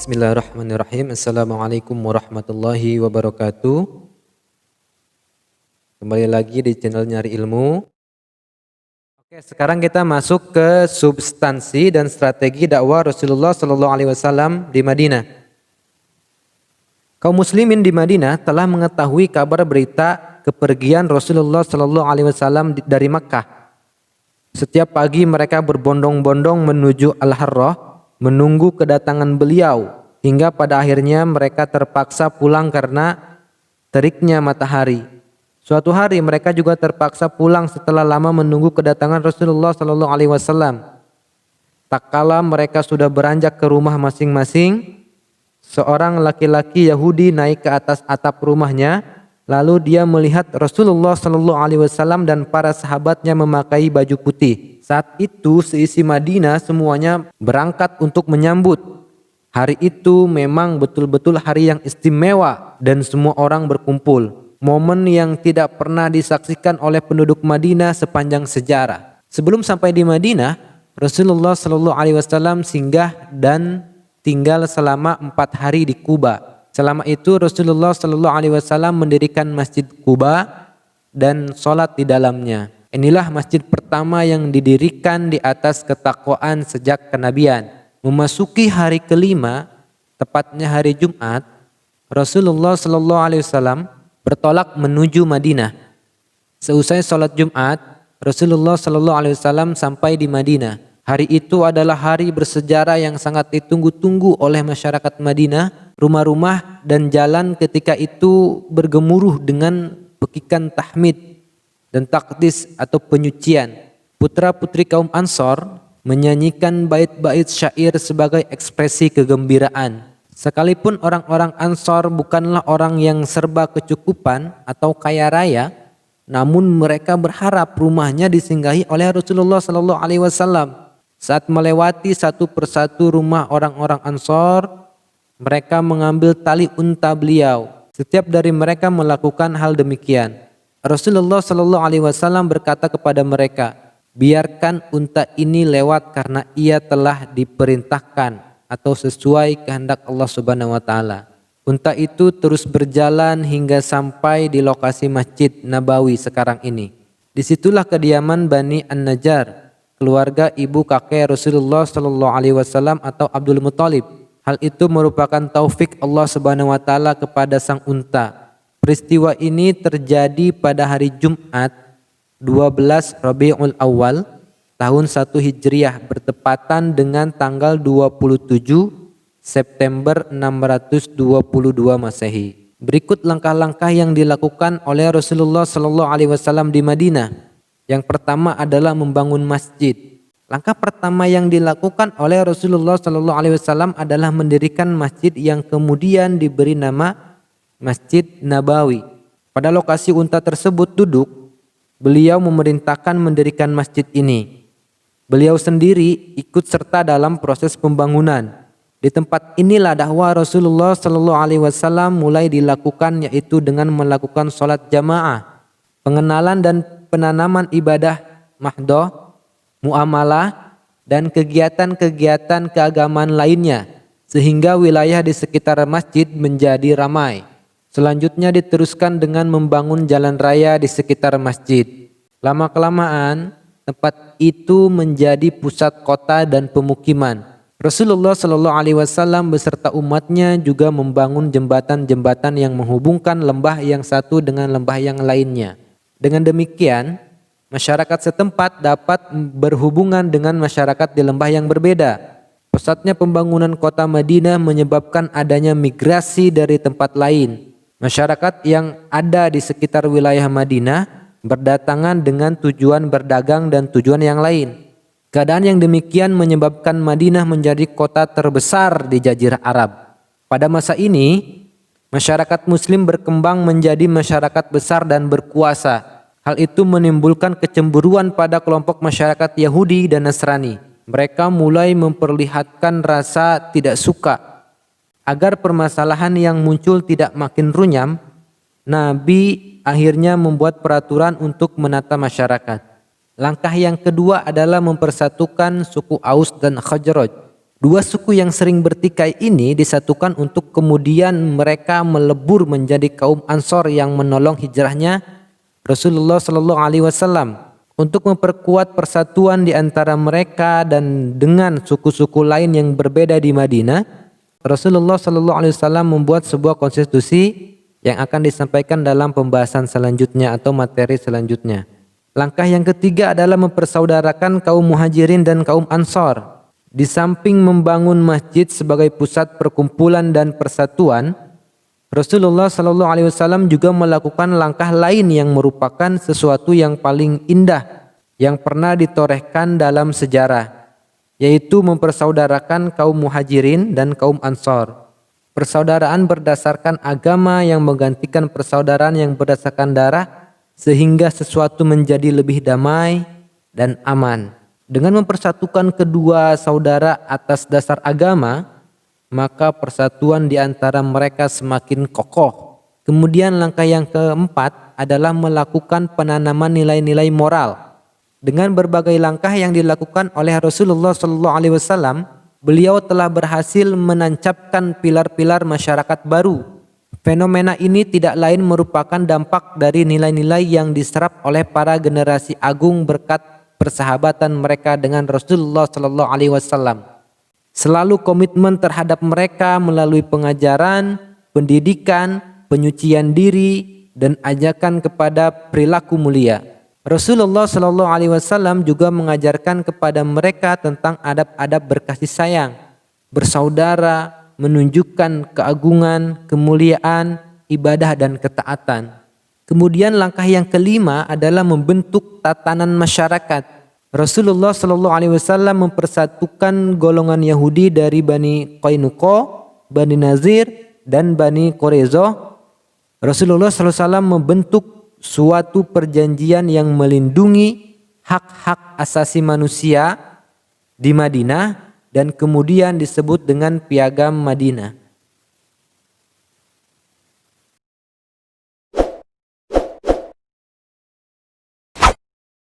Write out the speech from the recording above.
Bismillahirrahmanirrahim. Assalamualaikum warahmatullahi wabarakatuh. Kembali lagi di channel Nyari Ilmu. Oke, sekarang kita masuk ke substansi dan strategi dakwah Rasulullah Shallallahu Alaihi Wasallam di Madinah. Kaum muslimin di Madinah telah mengetahui kabar berita kepergian Rasulullah Shallallahu Alaihi Wasallam dari Makkah. Setiap pagi mereka berbondong-bondong menuju Al-Harrah, menunggu kedatangan beliau, hingga pada akhirnya mereka terpaksa pulang karena teriknya matahari. Suatu hari mereka juga terpaksa pulang setelah lama menunggu kedatangan Rasulullah Shallallahu Alaihi Wasallam. Tak kala mereka sudah beranjak ke rumah masing-masing, seorang laki-laki Yahudi naik ke atas atap rumahnya, lalu dia melihat Rasulullah Shallallahu Alaihi Wasallam dan para sahabatnya memakai baju putih. Saat itu seisi Madinah semuanya berangkat untuk menyambut. Hari itu memang betul-betul hari yang istimewa dan semua orang berkumpul. Momen yang tidak pernah disaksikan oleh penduduk Madinah sepanjang sejarah. Sebelum sampai di Madinah, Rasulullah Shallallahu Alaihi Wasallam singgah dan tinggal selama 4 hari di Kuba. Selama itu Rasulullah Shallallahu Alaihi Wasallam mendirikan Masjid Kuba dan sholat di dalamnya. Inilah masjid pertama yang didirikan di atas ketakwaan sejak kenabian. Memasuki hari kelima, tepatnya hari Jumat, Rasulullah Shallallahu Alaihi Wasallam bertolak menuju Madinah. Seusai sholat Jumat, Rasulullah Shallallahu Alaihi Wasallam sampai di Madinah. Hari itu adalah hari bersejarah yang sangat ditunggu-tunggu oleh masyarakat Madinah. Rumah-rumah dan jalan ketika itu bergemuruh dengan pekikan tahmid dan takdis atau penyucian. Putra-putri kaum Ansor menyanyikan bait-bait syair sebagai ekspresi kegembiraan. Sekalipun orang-orang Ansor bukanlah orang yang serba kecukupan atau kaya raya, namun mereka berharap rumahnya disinggahi oleh Rasulullah Sallallahu Alaihi Wasallam. Saat melewati satu persatu rumah orang-orang Ansor, mereka mengambil tali unta beliau. Setiap dari mereka melakukan hal demikian. Rasulullah Shallallahu Alaihi Wasallam berkata kepada mereka, biarkan unta ini lewat karena ia telah diperintahkan atau sesuai kehendak Allah Subhanahu Wa Taala. Unta itu terus berjalan hingga sampai di lokasi Masjid Nabawi sekarang ini. Disitulah kediaman Bani An-Najjar, keluarga ibu kakek Rasulullah Shallallahu Alaihi Wasallam atau Abdul Muthalib. Hal itu merupakan taufik Allah Subhanahu Wa Taala kepada sang unta. Peristiwa ini terjadi pada hari Jumat 12 Rabiul Awal tahun 1 Hijriah bertepatan dengan tanggal 27 September 622 Masehi. Berikut langkah-langkah yang dilakukan oleh Rasulullah Shallallahu Alaihi Wasallam di Madinah. Yang pertama adalah membangun masjid. Langkah pertama yang dilakukan oleh Rasulullah Shallallahu Alaihi Wasallam adalah mendirikan masjid yang kemudian diberi nama Masjid Nabawi. Pada lokasi unta tersebut duduk, beliau memerintahkan mendirikan masjid ini. Beliau sendiri ikut serta dalam proses pembangunan. Di tempat inilah dakwah Rasulullah Shallallahu Alaihi Wasallam mulai dilakukan, yaitu dengan melakukan sholat jamaah, pengenalan dan penanaman ibadah mahdoh, muamalah, dan kegiatan-kegiatan keagamaan lainnya, sehingga wilayah di sekitar masjid menjadi ramai. Selanjutnya diteruskan dengan membangun jalan raya di sekitar masjid. Lama-kelamaan tempat itu menjadi pusat kota dan pemukiman. Rasulullah Shallallahu Alaihi Wasallam beserta umatnya juga membangun jembatan-jembatan yang menghubungkan lembah yang satu dengan lembah yang lainnya. Dengan demikian, masyarakat setempat dapat berhubungan dengan masyarakat di lembah yang berbeda. Pesatnya pembangunan kota Madinah menyebabkan adanya migrasi dari tempat lain. Masyarakat yang ada di sekitar wilayah Madinah berdatangan dengan tujuan berdagang dan tujuan yang lain. Keadaan yang demikian menyebabkan Madinah menjadi kota terbesar di Jazirah Arab. Pada masa ini, masyarakat Muslim berkembang menjadi masyarakat besar dan berkuasa. Hal itu menimbulkan kecemburuan pada kelompok masyarakat Yahudi dan Nasrani. Mereka mulai memperlihatkan rasa tidak suka. Agar permasalahan yang muncul tidak makin runyam, Nabi akhirnya membuat peraturan untuk menata masyarakat. Langkah yang kedua adalah mempersatukan suku Aus dan Khazraj. Dua suku yang sering bertikai ini disatukan untuk kemudian mereka melebur menjadi kaum Ansor yang menolong hijrahnya Rasulullah Shallallahu Alaihi Wasallam. Untuk memperkuat persatuan di antara mereka dan dengan suku-suku lain yang berbeda di Madinah, Rasulullah Shallallahu Alaihi Wasallam membuat sebuah konstitusi yang akan disampaikan dalam pembahasan selanjutnya atau materi selanjutnya. Langkah yang ketiga adalah mempersaudarakan kaum Muhajirin dan kaum Ansor. Di samping membangun masjid sebagai pusat perkumpulan dan persatuan, Rasulullah Shallallahu Alaihi Wasallam juga melakukan langkah lain yang merupakan sesuatu yang paling indah yang pernah ditorehkan dalam sejarah, yaitu mempersaudarakan kaum Muhajirin dan kaum Ansor. Persaudaraan berdasarkan agama yang menggantikan persaudaraan yang berdasarkan darah, sehingga sesuatu menjadi lebih damai dan aman. Dengan mempersatukan kedua saudara atas dasar agama, maka persatuan di antara mereka semakin kokoh. Kemudian langkah yang keempat adalah melakukan penanaman nilai-nilai moral. Dengan berbagai langkah yang dilakukan oleh Rasulullah Shallallahu Alaihi Wasallam, beliau telah berhasil menancapkan pilar-pilar masyarakat baru. Fenomena ini tidak lain merupakan dampak dari nilai-nilai yang diserap oleh para generasi agung berkat persahabatan mereka dengan Rasulullah Shallallahu Alaihi Wasallam. Selalu komitmen terhadap mereka melalui pengajaran, pendidikan, penyucian diri, dan ajakan kepada perilaku mulia. Rasulullah Shallallahu Alaihi Wasallam juga mengajarkan kepada mereka tentang adab-adab berkasih sayang, bersaudara, menunjukkan keagungan, kemuliaan, ibadah, dan ketaatan. Kemudian langkah yang kelima adalah membentuk tatanan masyarakat. Rasulullah Shallallahu Alaihi Wasallam mempersatukan golongan Yahudi dari Bani Qainuqa, Bani Nazir, dan Bani Quraizoh. Rasulullah Shallallahu Alaihi Wasallam membentuk suatu perjanjian yang melindungi hak-hak asasi manusia di Madinah dan kemudian disebut dengan Piagam Madinah.